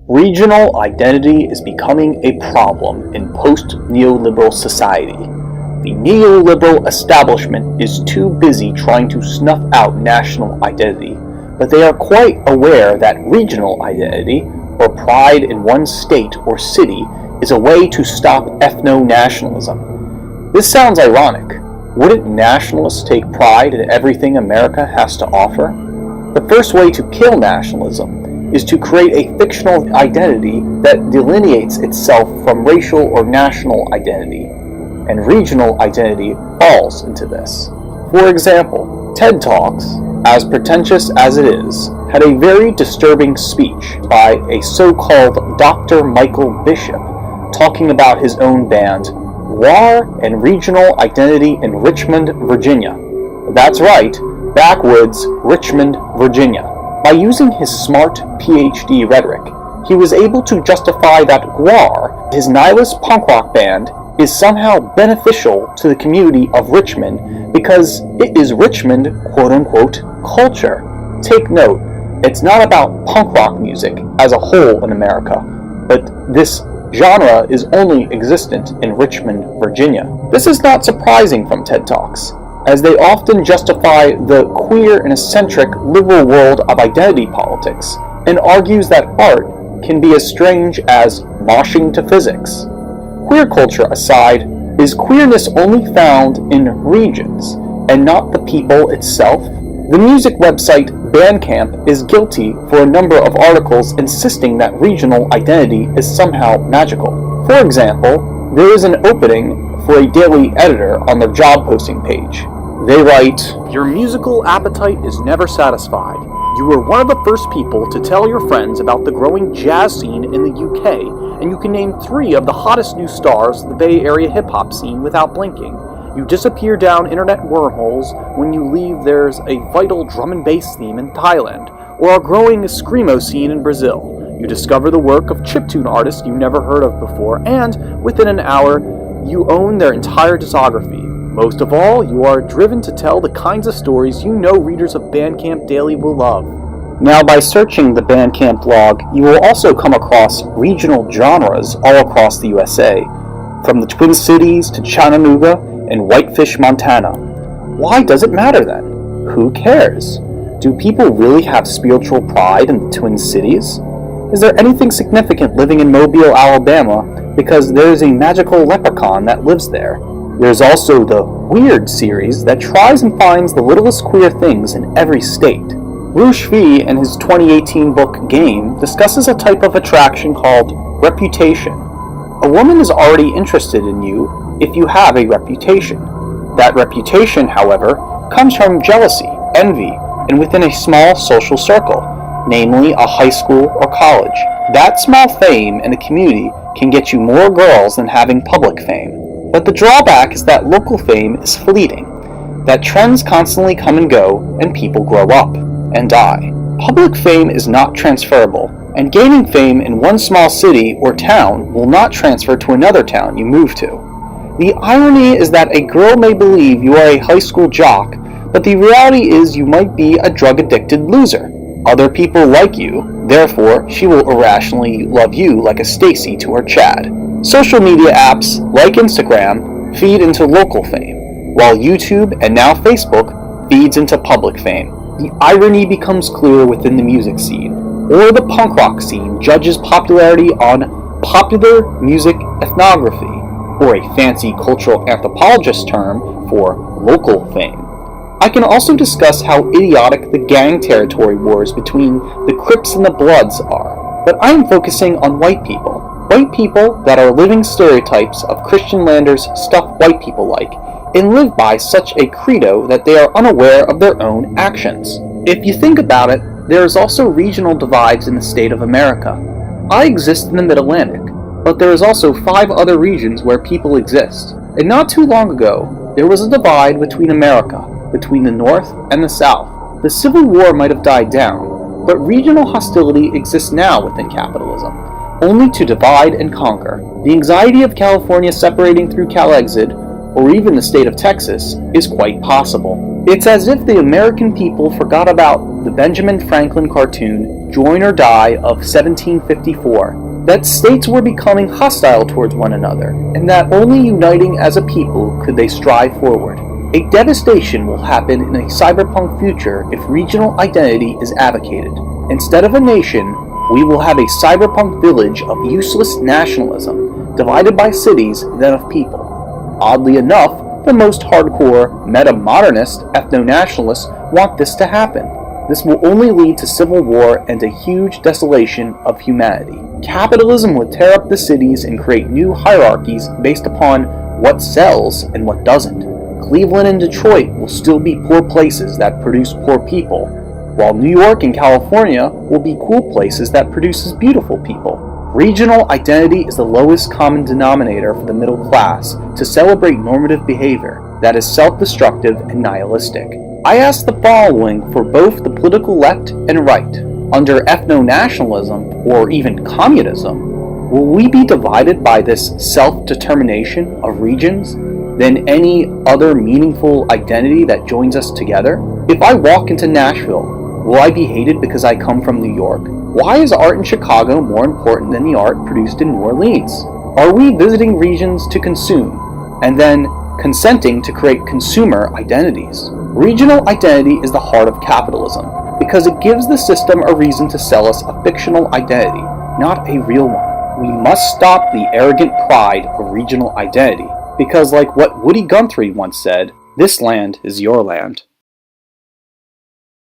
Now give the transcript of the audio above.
Regional identity is becoming a problem in post-neoliberal society. The neoliberal establishment is too busy trying to snuff out national identity, but they are quite aware that regional identity, or pride in one state or city, is a way to stop ethno-nationalism. This sounds ironic. Wouldn't nationalists take pride in everything America has to offer? The first way to kill nationalism is to create a fictional identity that delineates itself from racial or national identity, and regional identity falls into this. For example, TED Talks, as pretentious as it is, had a very disturbing speech by a so-called Dr. Michael Bishop talking about his own band, War and Regional Identity in Richmond, Virginia. That's right, backwoods Richmond, Virginia. By using his smart PhD rhetoric, he was able to justify that GWAR, his nihilist punk rock band, is somehow beneficial to the community of Richmond because it is Richmond, quote-unquote, culture. Take note, it's not about punk rock music as a whole in America, but this genre is only existent in Richmond, Virginia. This is not surprising from TED Talks, as they often justify the queer and eccentric liberal world of identity politics, and argues that art can be as strange as moshing to physics. Queer culture aside, is queerness only found in regions, and not the people itself? The music website Bandcamp is guilty for a number of articles insisting that regional identity is somehow magical. For example, there is an opening for a daily editor on their job posting page. They write, "Your musical appetite is never satisfied. You were one of the first people to tell your friends about the growing jazz scene in the UK, and you can name 3 of the hottest new stars of the Bay Area hip-hop scene without blinking. You disappear down internet wormholes when you leave there's a vital drum and bass theme in Thailand, or a growing screamo scene in Brazil. You discover the work of chiptune artists you never heard of before, and within an hour, you own their entire discography. Most of all, you are driven to tell the kinds of stories you know readers of Bandcamp Daily will love." Now, by searching the Bandcamp blog, you will also come across regional genres all across the USA, from the Twin Cities to Chattanooga and Whitefish, Montana. Why does it matter then? Who cares? Do people really have spiritual pride in the Twin Cities? Is there anything significant living in Mobile, Alabama, because there is a magical leprechaun that lives there? There's also the Weird series that tries and finds the littlest queer things in every state. Rush V, in his 2018 book Game, discusses a type of attraction called reputation. A woman is already interested in you if you have a reputation. That reputation, however, comes from jealousy, envy, and within a small social circle, namely a high school or college. That small fame in a community can get you more girls than having public fame. But the drawback is that local fame is fleeting, that trends constantly come and go, and people grow up and die. Public fame is not transferable, and gaining fame in one small city or town will not transfer to another town you move to. The irony is that a girl may believe you are a high school jock, but the reality is you might be a drug-addicted loser. Other people like you, therefore she will irrationally love you like a Stacy to her Chad. Social media apps, like Instagram, feed into local fame, while YouTube and now Facebook feeds into public fame. The irony becomes clear within the music scene, or the punk rock scene judges popularity on popular music ethnography, or a fancy cultural anthropologist term for local fame. I can also discuss how idiotic the gang territory wars between the Crips and the Bloods are, but I am focusing on white people. White people that are living stereotypes of Christian Lander's stuff white people like, and live by such a credo that they are unaware of their own actions. If you think about it, there is also regional divides in the state of America. I exist in the Mid-Atlantic, but there is also 5 other regions where people exist. And not too long ago, there was a divide between America, between the North and the South. The Civil War might have died down, but regional hostility exists now within capitalism, only to divide and conquer. The anxiety of California separating through CalExit, or even the state of Texas, is quite possible. It's as if the American people forgot about the Benjamin Franklin cartoon Join or Die of 1754, that states were becoming hostile towards one another, and that only uniting as a people could they strive forward. A devastation will happen in a cyberpunk future if regional identity is advocated. Instead of a nation, we will have a cyberpunk village of useless nationalism, divided by cities then of people. Oddly enough, the most hardcore, meta-modernist ethno-nationalists want this to happen. This will only lead to civil war and a huge desolation of humanity. Capitalism would tear up the cities and create new hierarchies based upon what sells and what doesn't. Cleveland and Detroit will still be poor places that produce poor people, while New York and California will be cool places that produces beautiful people. Regional identity is the lowest common denominator for the middle class to celebrate normative behavior that is self-destructive and nihilistic. I ask the following for both the political left and right. Under ethno-nationalism, or even communism, will we be divided by this self-determination of regions than any other meaningful identity that joins us together? If I walk into Nashville, will I be hated because I come from New York? Why is art in Chicago more important than the art produced in New Orleans? Are we visiting regions to consume, and then consenting to create consumer identities? Regional identity is the heart of capitalism, because it gives the system a reason to sell us a fictional identity, not a real one. We must stop the arrogant pride of regional identity, because like what Woody Guthrie once said, this land is your land.